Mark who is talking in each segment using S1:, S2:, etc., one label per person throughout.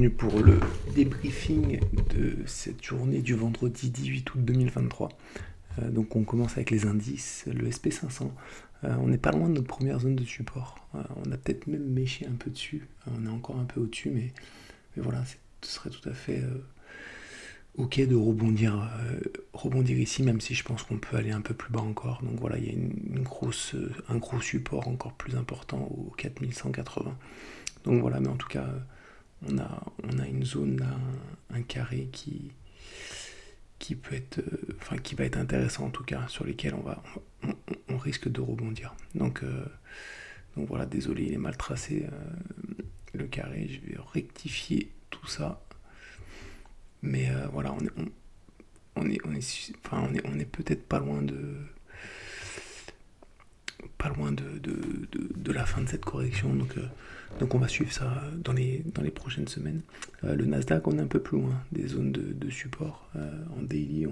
S1: bienvenue pour le débriefing de cette journée du vendredi 18 août 2023. Donc on commence avec les indices, le SP500. On n'est pas loin de notre première zone de support. On a peut-être même méché un peu dessus. On est encore un peu au-dessus, mais voilà, ce serait tout à fait ok de rebondir ici, même si je pense qu'on peut aller un peu plus bas encore. Donc voilà, il y a un gros support encore plus important au 4180. Donc voilà, mais en tout cas, on a une zone là, un carré qui peut être, qui va être intéressant en tout cas, sur lesquels on risque de rebondir. Donc voilà, désolé, il est mal tracé le carré, je vais rectifier tout ça. Mais voilà, on est peut-être pas loin de la fin de cette correction, donc on va suivre ça dans les prochaines semaines. Le Nasdaq, on est un peu plus loin des zones de support. En daily,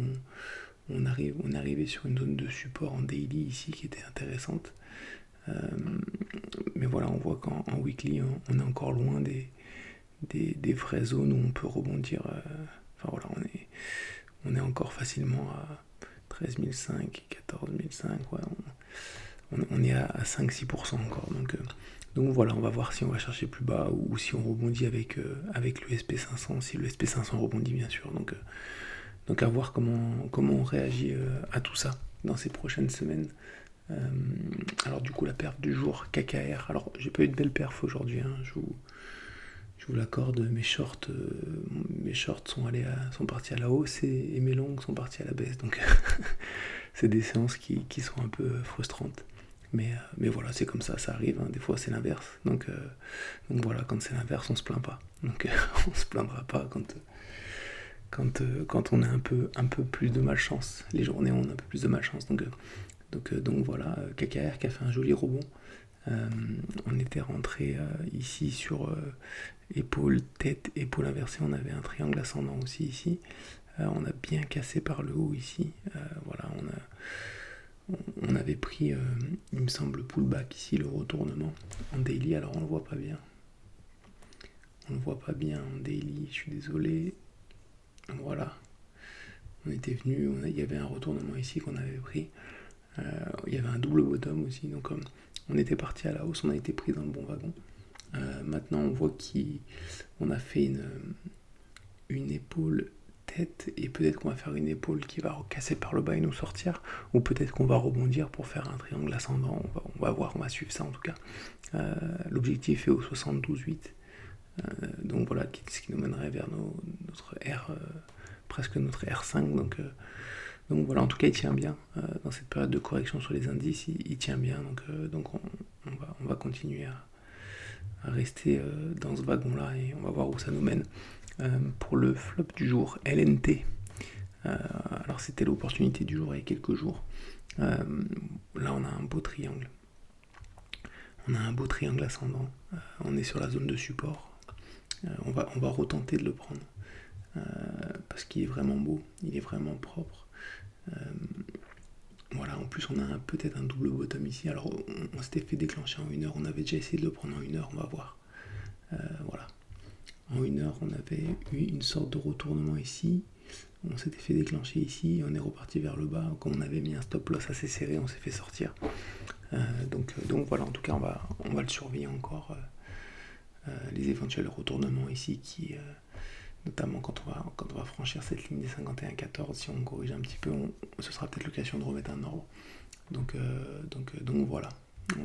S1: on est arrivé sur une zone de support en daily ici qui était intéressante. Mais voilà, on voit qu'en weekly, on est encore loin des vraies zones où on peut rebondir. Voilà, on est encore facilement à 13 500, 14 500, ouais, on est à 5-6% encore. Donc voilà, on va voir si on va chercher plus bas ou si on rebondit avec le SP500, si le SP500 rebondit bien sûr. Donc à voir comment on réagit à tout ça dans ces prochaines semaines. Alors du coup la perf du jour, KKR. Alors j'ai pas eu de belle perf aujourd'hui, hein, je vous l'accorde, mes shorts sont partis à la hausse et mes longues sont partis à la baisse. Donc c'est des séances qui sont un peu frustrantes. Mais voilà, c'est comme ça arrive, hein. Des fois c'est l'inverse. Donc voilà, quand c'est l'inverse, on se plaint pas. Donc on se plaindra pas quand on a un peu plus de malchance. Les journées où on a un peu plus de malchance. Donc voilà, KKR qui a fait un joli rebond. On était rentré ici sur épaule, tête, épaule inversée. On avait un triangle ascendant aussi ici. On a bien cassé par le haut ici. Voilà, on avait pris, il me semble, pullback ici, le retournement en daily. Alors on le voit pas bien. On le voit pas bien en daily, je suis désolé. Voilà. On était venu, il y avait un retournement ici qu'on avait pris. Il y avait un double bottom aussi. Donc on était parti à la hausse, on a été pris dans le bon wagon. Maintenant on voit qu'on a fait une épaule tête et peut-être qu'on va faire une épaule qui va casser par le bas et nous sortir, ou peut-être qu'on va rebondir pour faire un triangle ascendant. On va voir, on va suivre ça en tout cas. L'objectif est au 72,8. Donc voilà, ce qui nous mènerait vers notre R, presque notre R5. Donc voilà, en tout cas il tient bien dans cette période de correction sur les indices, il tient bien. Donc on va continuer à rester dans ce wagon là et on va voir où ça nous mène. Pour le flop du jour, LNT. Alors c'était l'opportunité du jour il y a quelques jours. Là on a un beau triangle. On a un beau triangle ascendant. On est sur la zone de support. On va retenter de le prendre. Parce qu'il est vraiment beau, il est vraiment propre. Voilà, en plus on a peut-être un double bottom ici. Alors on s'était fait déclencher en 1 heure. On avait déjà essayé de le prendre en 1 heure, on va voir. Voilà. En 1 heure, on avait eu une sorte de retournement ici. On s'était fait déclencher ici. On est reparti vers le bas. Comme on avait mis un stop loss assez serré, on s'est fait sortir. Donc voilà, en tout cas, on va le surveiller encore. Les éventuels retournements ici notamment quand on va franchir cette ligne des 51,14, si on corrige un petit peu, ce sera peut-être l'occasion de remettre un euro. Donc voilà, on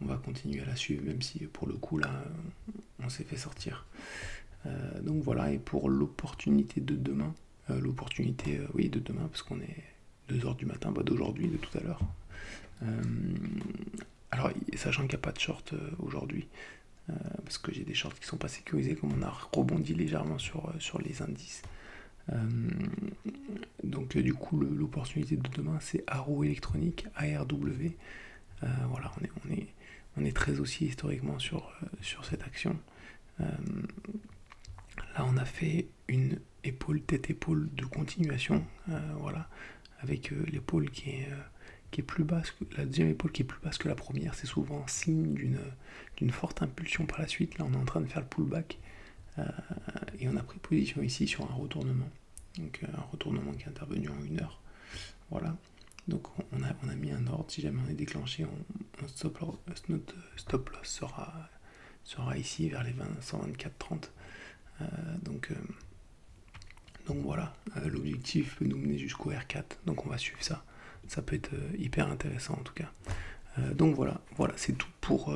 S1: va continuer à la suivre, même si pour le coup là on s'est fait sortir. Donc voilà, et pour l'opportunité de demain, de demain, parce qu'on est 2h du matin, d'aujourd'hui, de tout à l'heure. Alors sachant qu'il n'y a pas de short aujourd'hui, parce que j'ai des shorts qui sont pas sécurisés, comme on a rebondi légèrement sur les indices. Donc du coup l'opportunité de demain c'est Arrow électronique, ARW. Voilà, on est très haussier historiquement sur cette action. Là on a fait une épaule tête-épaule de continuation, voilà, avec l'épaule qui est plus basse, la deuxième épaule qui est plus basse que la première. C'est souvent signe d'une forte impulsion par la suite. Là on est en train de faire le pullback. Et on a pris position ici sur un retournement. Donc un retournement qui est intervenu en 1 heure. Voilà. Donc on a mis un ordre. Si jamais on est déclenché, notre stop loss sera ici vers les 124,30. Donc voilà, l'objectif peut nous mener jusqu'au R4. Donc on va suivre ça. Ça peut être hyper intéressant en tout cas. Donc voilà, c'est tout pour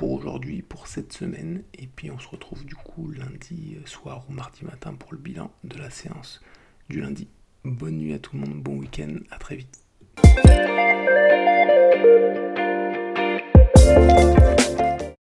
S1: aujourd'hui, pour cette semaine. Et puis on se retrouve du coup lundi soir ou mardi matin pour le bilan de la séance du lundi. Bonne nuit à tout le monde, bon week-end, à très vite.